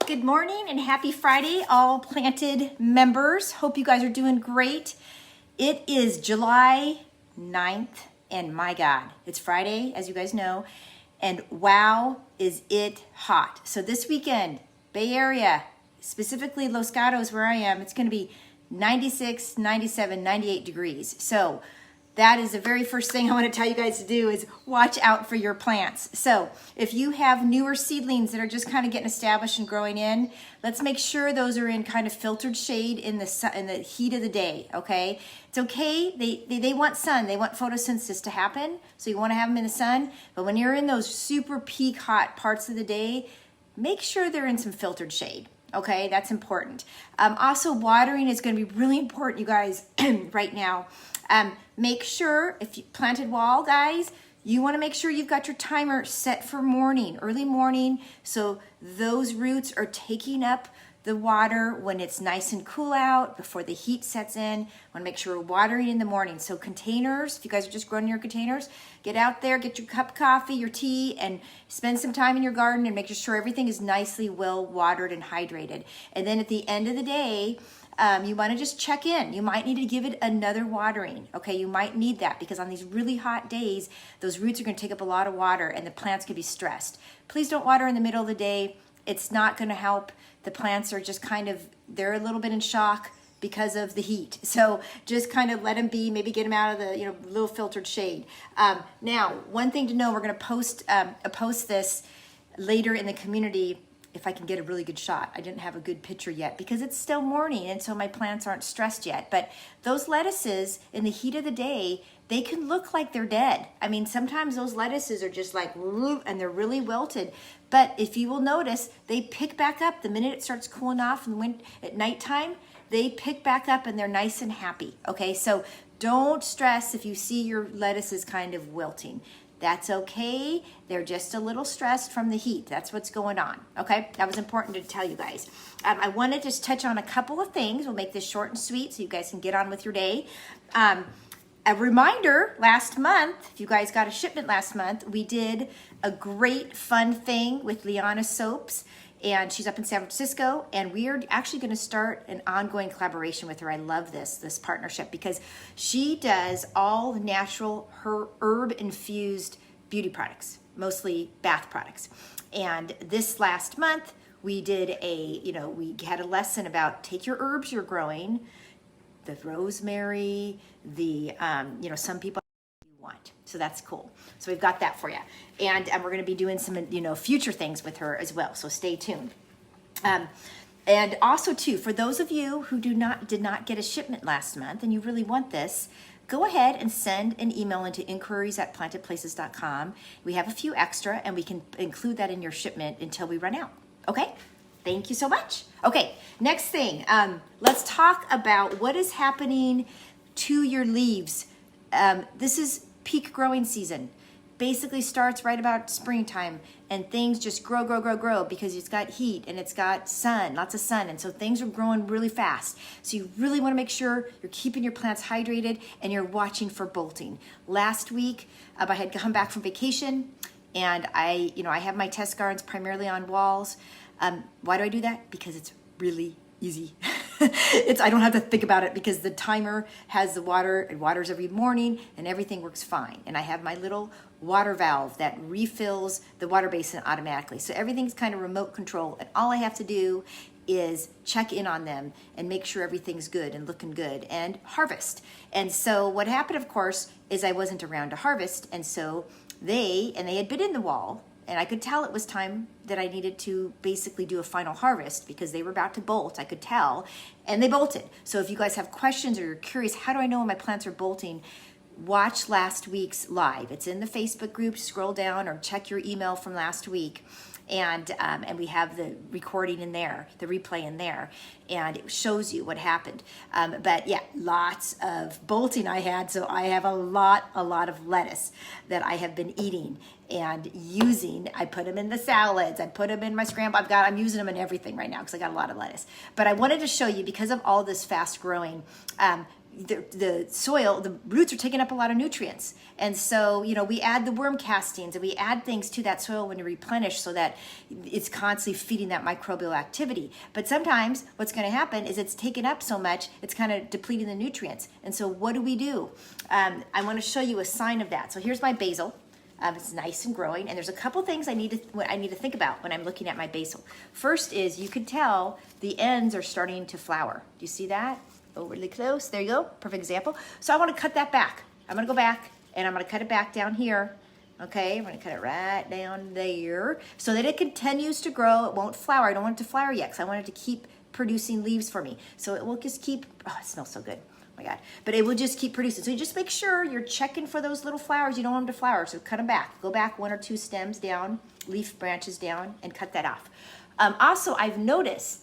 Good morning and happy Friday, all planted members. Hope you guys are doing great. It is July 9th, and my God, it's Friday, as you guys know, and wow, is it hot. So this weekend, Bay Area, specifically Los Gatos where I am, it's going to be 96, 97, 98 degrees. So that is the very first thing I want to tell you guys to do is watch out for your plants. So if you have newer seedlings that are just kind of getting established and growing in, let's make sure those are in kind of filtered shade in the sun, in the heat of the day, okay? It's okay, they want sun, they want photosynthesis to happen, so you want to have them in the sun, but when you're in those super peak hot parts of the day, make sure they're in some filtered shade. Okay, that's important. Also, watering is going to be really important, you guys, right now. Make sure, if you planted wall, guys, you want to make sure you've got your timer set for morning, early morning, so those roots are taking up the water when it's nice and cool out, before the heat sets in. Want to make sure we're watering in the morning. So containers, if you guys are just growing your containers, get out there, get your cup of coffee, your tea, and spend some time in your garden and make sure everything is nicely well watered and hydrated. And then at the end of the day, you want to just check in. You might need to give it another watering. Okay, you might need that because on these really hot days, those roots are going to take up a lot of water and the plants can be stressed. Please don't water in the middle of the day. It's not going to help. The plants are just kind of, they're a little bit in shock because of the heat. So just kind of let them be, maybe get them out of the, little filtered shade. Now, one thing to know, we're going to post this later in the community if I can get a really good shot. I didn't have a good picture yet because it's still morning and so my plants aren't stressed yet. But those lettuces in the heat of the day, they can look like they're dead. I mean, sometimes those lettuces are just like, and they're really wilted. But if you will notice, they pick back up the minute it starts cooling off and at nighttime, they pick back up and they're nice and happy. Okay, so don't stress if you see your lettuces kind of wilting. That's okay. They're just a little stressed from the heat. That's what's going on. Okay, that was important to tell you guys. I want to just touch on a couple of things. We'll make this short and sweet so you guys can get on with your day. A reminder, last month, if you guys got a shipment last month, we did a great fun thing with Lynna Soaps, and she's up in San Francisco, and we are actually going to start an ongoing collaboration with her. I love this partnership because she does all natural, herb-infused beauty products, mostly bath products. And this last month, we did we had a lesson about take your herbs you're growing, the rosemary, some people want. So that's cool. So we've got that for you. And we're going to be doing some, future things with her as well. So stay tuned. And also too, for those of you who did not get a shipment last month and you really want this, go ahead and send an email into inquiries@plantedplaces.com. We have a few extra and we can include that in your shipment until we run out. Okay? Thank you so much. Okay, next thing, let's talk about what is happening to your leaves. This is peak growing season. Basically starts right about springtime and things just grow because it's got heat and it's got sun, lots of sun. And so things are growing really fast. So you really want to make sure you're keeping your plants hydrated and you're watching for bolting. Last week, I had come back from vacation and I have my test gardens primarily on walls. Why do I do that? Because it's really easy. I don't have to think about it because the timer has the water, it waters every morning and everything works fine. And I have my little water valve that refills the water basin automatically. So everything's kind of remote control and all I have to do is check in on them and make sure everything's good and looking good and harvest. And so what happened, of course, is I wasn't around to harvest. And so they had been in the wall. And I could tell it was time that I needed to basically do a final harvest because they were about to bolt, I could tell, and they bolted. So if you guys have questions or you're curious, how do I know when my plants are bolting? Watch last week's live. It's in the Facebook group, scroll down or check your email from last week. And we have the recording in there, the replay in there, and it shows you what happened. But yeah, lots of bolting I had, so I have a lot of lettuce that I have been eating and using. I put them in the salads, I put them in my scramble. I'm using them in everything right now because I got a lot of lettuce. But I wanted to show you, because of all this fast growing, the soil, the roots are taking up a lot of nutrients. And so, we add the worm castings and we add things to that soil when you replenish so that it's constantly feeding that microbial activity. But sometimes what's going to happen is it's taken up so much, it's kind of depleting the nutrients. And so what do? I want to show you a sign of that. So here's my basil. It's nice and growing, and there's a couple things I need to think about when I'm looking at my basil. First is you can tell the ends are starting to flower. Do you see that? Overly close. There you go. Perfect example. So I want to cut that back. I'm going to go back and I'm going to cut it back down here. Okay, I'm going to cut it right down there so that it continues to grow. It won't flower. I don't want it to flower yet because I want it to keep producing leaves for me. So it will just keep, oh, it smells so good. Oh my God. But it will just keep producing. So you just make sure you're checking for those little flowers. You don't want them to flower. So cut them back. Go back 1 or 2 stems down, leaf branches down, and cut that off. Also, I've noticed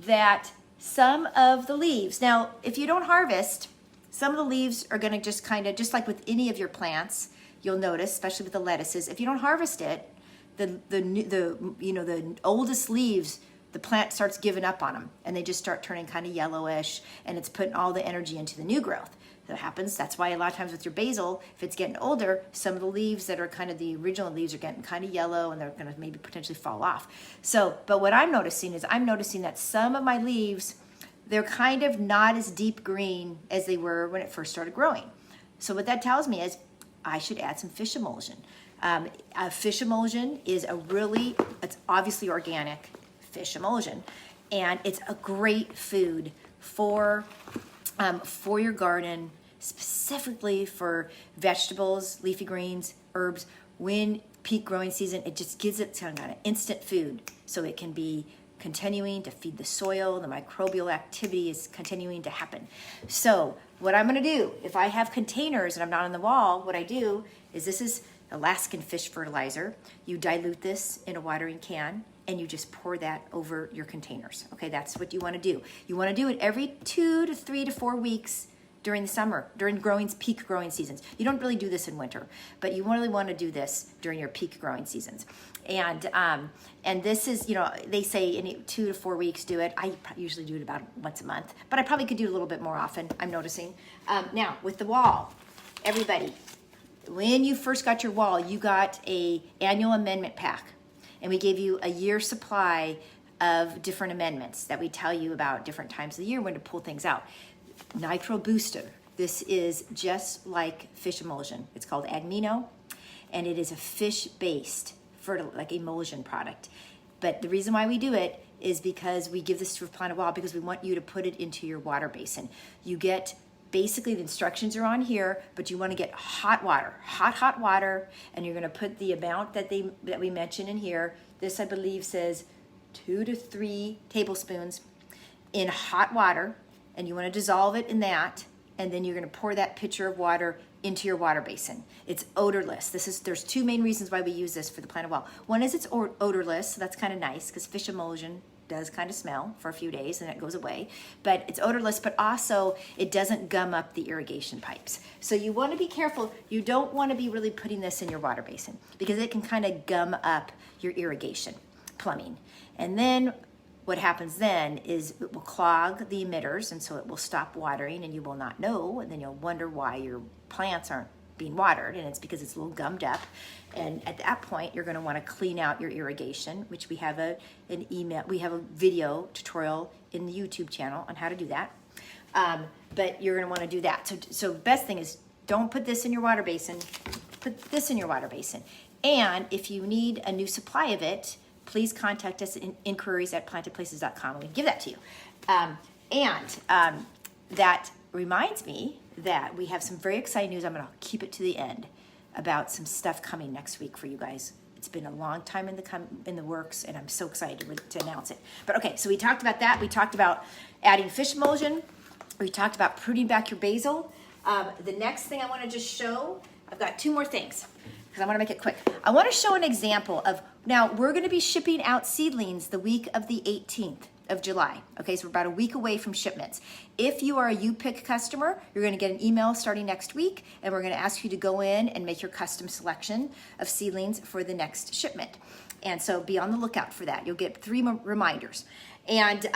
that some of the leaves, now if you don't harvest, some of the leaves are going to just kind of, just like with any of your plants, you'll notice, especially with the lettuces, if you don't harvest it, the oldest leaves, the plant starts giving up on them and they just start turning kind of yellowish, and it's putting all the energy into the new growth. That happens. That's why a lot of times with your basil, if it's getting older, some of the leaves that are kind of the original leaves are getting kind of yellow and they're going to maybe potentially fall off. So, but what I'm noticing is that some of my leaves, they're kind of not as deep green as they were when it first started growing. So what that tells me is I should add some fish emulsion. Fish emulsion is it's obviously organic fish emulsion, and it's a great food for your garden, specifically for vegetables, leafy greens, herbs. When peak growing season, it just gives it some kind of instant food, so it can be continuing to feed the soil. The microbial activity is continuing to happen. So what I'm going to do, if I have containers and I'm not on the wall, what I do is, this is Alaskan fish fertilizer. You dilute this in a watering can and you just pour that over your containers. Okay, that's what you want to do. You want to do it every 2 to 3 to 4 weeks during the summer, during peak growing seasons. You don't really do this in winter, but you really want to do this during your peak growing seasons. And this is, they say in 2 to 4 weeks do it. I usually do it about once a month, but I probably could do it a little bit more often, I'm noticing. Now, with the wall, everybody, when you first got your wall, you got a annual amendment pack, and we gave you a year supply of different amendments that we tell you about different times of the year when to pull things out. Nitro Booster. This is just like fish emulsion. It's called Agmino, and it is a fish-based emulsion product. But the reason why we do it is because we give this to a planted wall because we want you to put it into your water basin. You get, basically the instructions are on here, but you want to get hot water, hot water, and you're going to put the amount that we mentioned in here. This, I believe, says 2 to 3 tablespoons in hot water, and you want to dissolve it in that, and then you're going to pour that pitcher of water into your water basin. It's odorless. There's 2 main reasons why we use this for the planted wall. One is it's odorless, so that's kind of nice because fish emulsion does kind of smell for a few days and it goes away. But it's odorless, but also it doesn't gum up the irrigation pipes. So you want to be careful. You don't want to be really putting this in your water basin because it can kind of gum up your irrigation plumbing. And then what happens then is it will clog the emitters, and so it will stop watering and you will not know, and then you'll wonder why your plants aren't being watered, and it's because it's a little gummed up. And at that point, you're going to want to clean out your irrigation, which we have a video tutorial in the YouTube channel on how to do that. But you're going to want to do that. So the best thing is, don't put this in your water basin. Put this in your water basin. And if you need a new supply of it, please contact us in inquiries@plantedplaces.com and we can give that to you. That reminds me that we have some very exciting news. I'm going to keep it to the end about some stuff coming next week for you guys. It's been a long time in the works, and I'm so excited to announce it. But okay, so we talked about that. We talked about adding fish emulsion. We talked about pruning back your basil. The next thing I want to just show, I've got 2 more things because I want to make it quick. I want to show an example of, now we're going to be shipping out seedlings the week of the 18th of July. Okay, so we're about a week away from shipments. If you are a UPick customer, you're going to get an email starting next week, and we're going to ask you to go in and make your custom selection of seedlings for the next shipment. And so be on the lookout for that. You'll get 3 reminders. And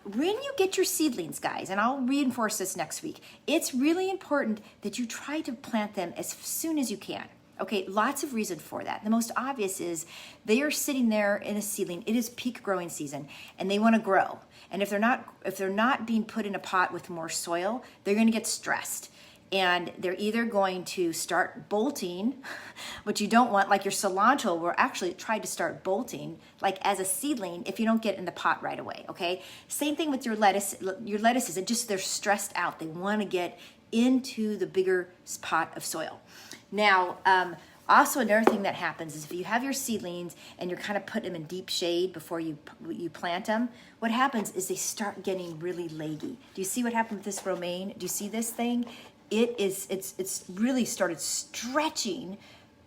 when you get your seedlings, guys, and I'll reinforce this next week, it's really important that you try to plant them as soon as you can. Okay, lots of reason for that. The most obvious is they are sitting there in a seedling. It is peak growing season, and they want to grow. And if they're not being put in a pot with more soil, they're going to get stressed. And they're either going to start bolting, which you don't want, like your cilantro will actually try to start bolting, like as a seedling, if you don't get in the pot right away, okay? Same thing with your lettuce. Your lettuces, they're stressed out. They want to get into the bigger pot of soil. Now, also another thing that happens is if you have your seedlings and you're kind of putting them in deep shade before you plant them, what happens is they start getting really leggy. Do you see what happened with this romaine? Do you see this thing? It's really started stretching,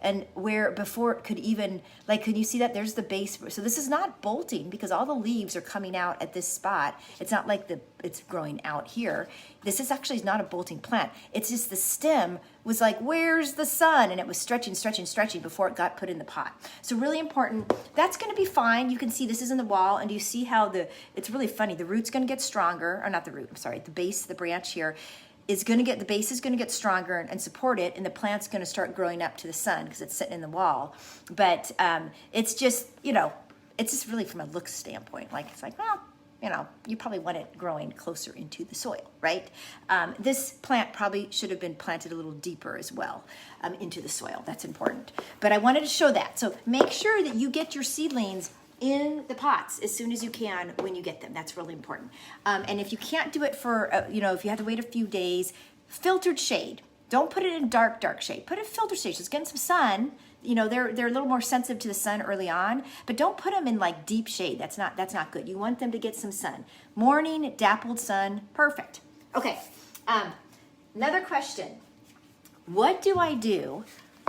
and where before it could even, like, can you see that? There's the base. So this is not bolting because all the leaves are coming out at this spot. It's not like it's growing out here. This is actually not a bolting plant. It's just the stem was like, where's the sun? And it was stretching before it got put in the pot. So really important. That's going to be fine. You can see this is in the wall, and do you see how it's really funny. The root's going to get stronger, or not the root, I'm sorry, the base, the branch here. The base is going to get stronger and support it, and the plant's going to start growing up to the sun because it's sitting in the wall. But it's just, it's just really from a look standpoint. Like, it's like, well, you probably want it growing closer into the soil, right? This plant probably should have been planted a little deeper as well into the soil. That's important. But I wanted to show that. So make sure that you get your seedlings in the pots as soon as you can when you get them. That's really important. And if you can't do it for, if you have to wait a few days, filtered shade. Don't put it in dark shade. Put it in filtered shade. Just getting some sun. They're a little more sensitive to the sun early on, but don't put them in like deep shade. That's not good. You want them to get some sun. Morning, dappled sun, perfect. Okay, another question. What do I do?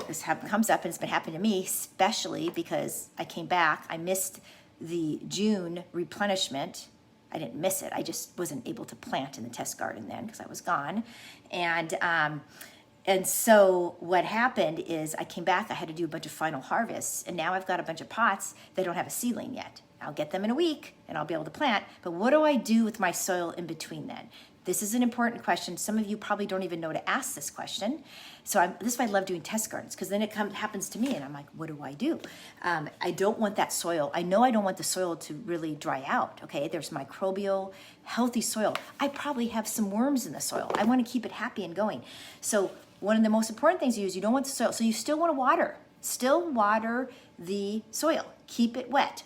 This comes up, and it's been happening to me, especially because I came back. I missed the June replenishment. I didn't miss it. I just wasn't able to plant in the test garden then because I was gone. And so what happened is I came back. I had to do a bunch of final harvests, and now I've got a bunch of pots that don't have a seedling yet. I'll get them in a week, and I'll be able to plant. But what do I do with my soil in between then? This is an important question. Some of you probably don't even know to ask this question. So this is why I love doing test gardens, because then it happens to me, and I'm like, what do I do? I don't want that soil. I know I don't want the soil to really dry out, okay? There's microbial, healthy soil. I probably have some worms in the soil. I want to keep it happy and going. So one of the most important things you don't want the soil, so you still want to water. Still water the soil. Keep it wet.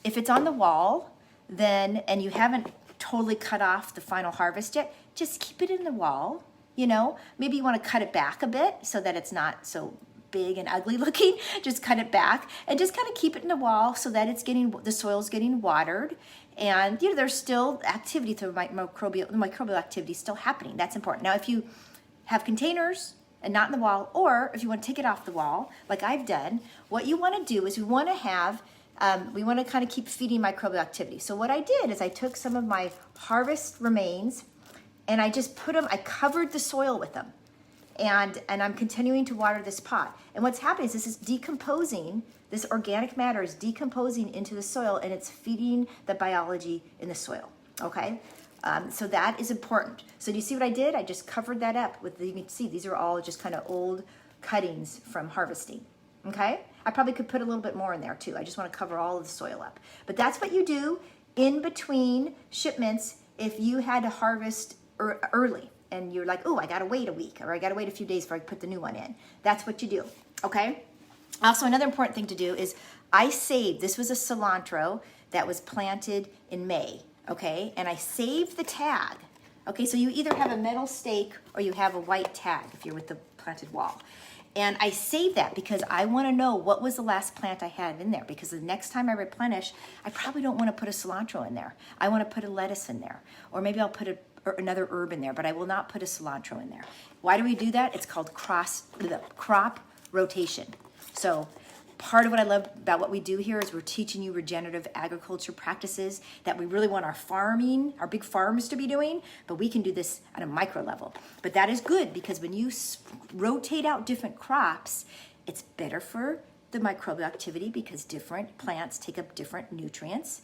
If it's on the wall, then, and you haven't totally cut off the final harvest yet, just keep it in the wall. Maybe you want to cut it back a bit so that it's not so big and ugly looking. Just cut it back and just kind of keep it in the wall so that the soil's getting watered, and there's still activity through microbial activity still happening. That's important. Now, if you have containers and not in the wall, or if you want to take it off the wall, like I've done, what you want to do is we want to kind of keep feeding microbial activity. So what I did is I took some of my harvest remains, and I just I covered the soil with them. And I'm continuing to water this pot. And what's happening is this is decomposing, this organic matter is decomposing into the soil, and it's feeding the biology in the soil, okay? So that is important. So do you see what I did? I just covered that up with, you can see these are all just kind of old cuttings from harvesting, okay? I probably could put a little bit more in there too. I just want to cover all of the soil up. But that's what you do in between shipments if you had to harvest early and you're like, oh, I got to wait a week, or I got to wait a few days before I put the new one in. That's what you do, okay? Also, another important thing to do is this was a cilantro that was planted in May, okay? And I saved the tag, okay? So you either have a metal stake or you have a white tag if you're with the planted wall. And I saved that because I want to know what was the last plant I had in there, because the next time I replenish, I probably don't want to put a cilantro in there. I want to put a lettuce in there, or maybe I'll put another herb in there, but I will not put a cilantro in there. Why do we do that? It's called crop rotation. So part of what I love about what we do here is we're teaching you regenerative agriculture practices that we really want our big farms to be doing, but we can do this at a micro level. But that is good because when you rotate out different crops, it's better for the microbial activity because different plants take up different nutrients.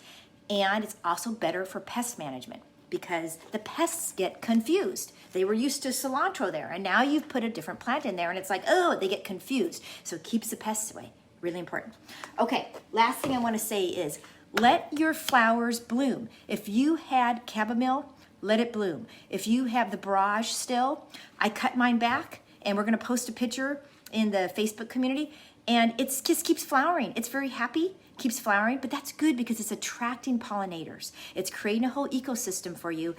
And it's also better for pest management because the pests get confused. They were used to cilantro there, and now you've put a different plant in there, and it's like, oh, they get confused. So it keeps the pests away. Really important. Okay, last thing I want to say is let your flowers bloom. If you had chamomile, let it bloom. If you have the barrage still, I cut mine back, and we're going to post a picture in the Facebook community, and it just keeps flowering. It's very happy, keeps flowering, but that's good because it's attracting pollinators. It's creating a whole ecosystem for you.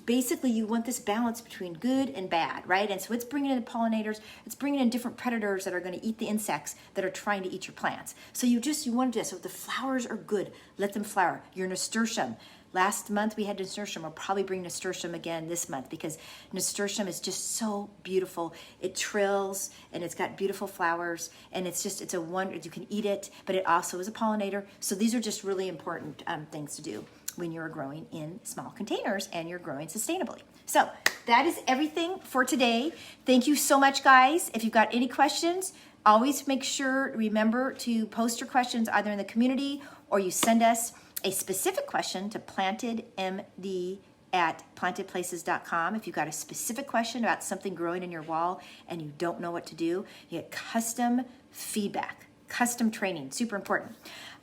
Basically, you want this balance between good and bad, right? And so it's bringing in the pollinators. It's bringing in different predators that are going to eat the insects that are trying to eat your plants. So you want to do this. So if the flowers are good, let them flower. Your nasturtium. Last month we had nasturtium. We'll probably bring nasturtium again this month because nasturtium is just so beautiful. It trills and it's got beautiful flowers, and it's a wonder. You can eat it, but it also is a pollinator. So these are just really important things to do when you're growing in small containers and you're growing sustainably. So that is everything for today. Thank you so much, guys. If you've got any questions, always remember to post your questions either in the community or you send us a specific question to plantedmd@plantedplaces.com. If you've got a specific question about something growing in your wall and you don't know what to do, you get custom feedback, custom training, super important.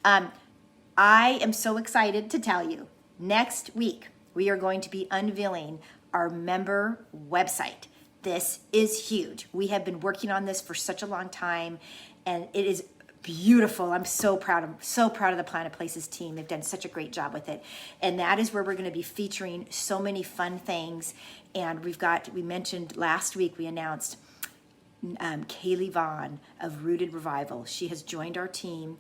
I am so excited to tell you, next week we are going to be unveiling our member website. This is huge. We have been working on this for such a long time, and it is beautiful. I'm so proud of the Planted Places team. They've done such a great job with it. And that is where we're going to be featuring so many fun things. And we mentioned last week, we announced Kaylee Vaughn of Rooted Revival. She has joined our team.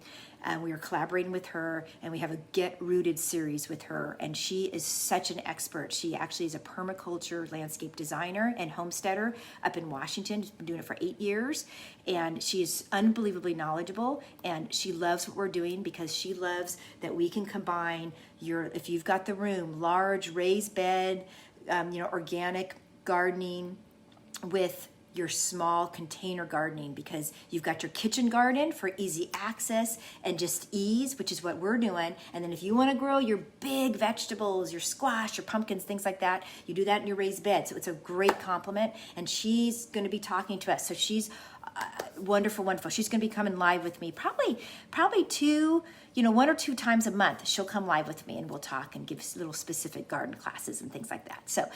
We are collaborating with her, and we have a Get Rooted series with her, and she is such an expert. She actually is a permaculture landscape designer and homesteader up in Washington. She's been doing it for 8 years, and she is unbelievably knowledgeable, and she loves what we're doing because she loves that we can combine if you've got the room, large raised bed, organic gardening with your small container gardening, because you've got your kitchen garden for easy access and just ease, which is what we're doing. And then if you want to grow your big vegetables, your squash, your pumpkins, things like that, you do that in your raised bed. So it's a great complement. And she's going to be talking to us. So she's wonderful. She's going to be coming live with me probably 1 or 2 times a month. She'll come live with me and we'll talk and give little specific garden classes and things like that. So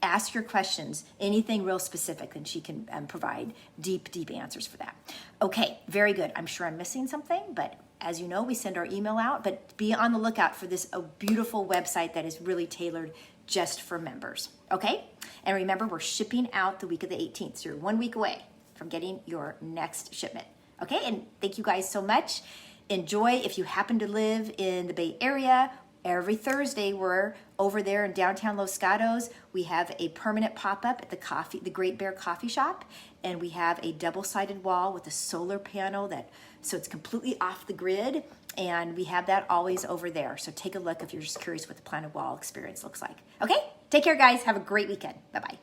ask your questions, anything real specific, and she can provide deep answers for that. Okay, very good. I'm sure I'm missing something, but as you know, we send our email out, but be on the lookout for this beautiful website that is really tailored just for members, okay? And remember, we're shipping out the week of the 18th, so you're 1 week away from getting your next shipment, okay? And thank you guys so much. Enjoy. If you happen to live in the Bay Area, every Thursday, we're over there in downtown Los Gatos. We have a permanent pop-up at the Great Bear Coffee Shop, and we have a double-sided wall with a solar panel so it's completely off the grid, and we have that always over there. So take a look if you're just curious what the planted wall experience looks like. Okay, take care, guys. Have a great weekend. Bye-bye.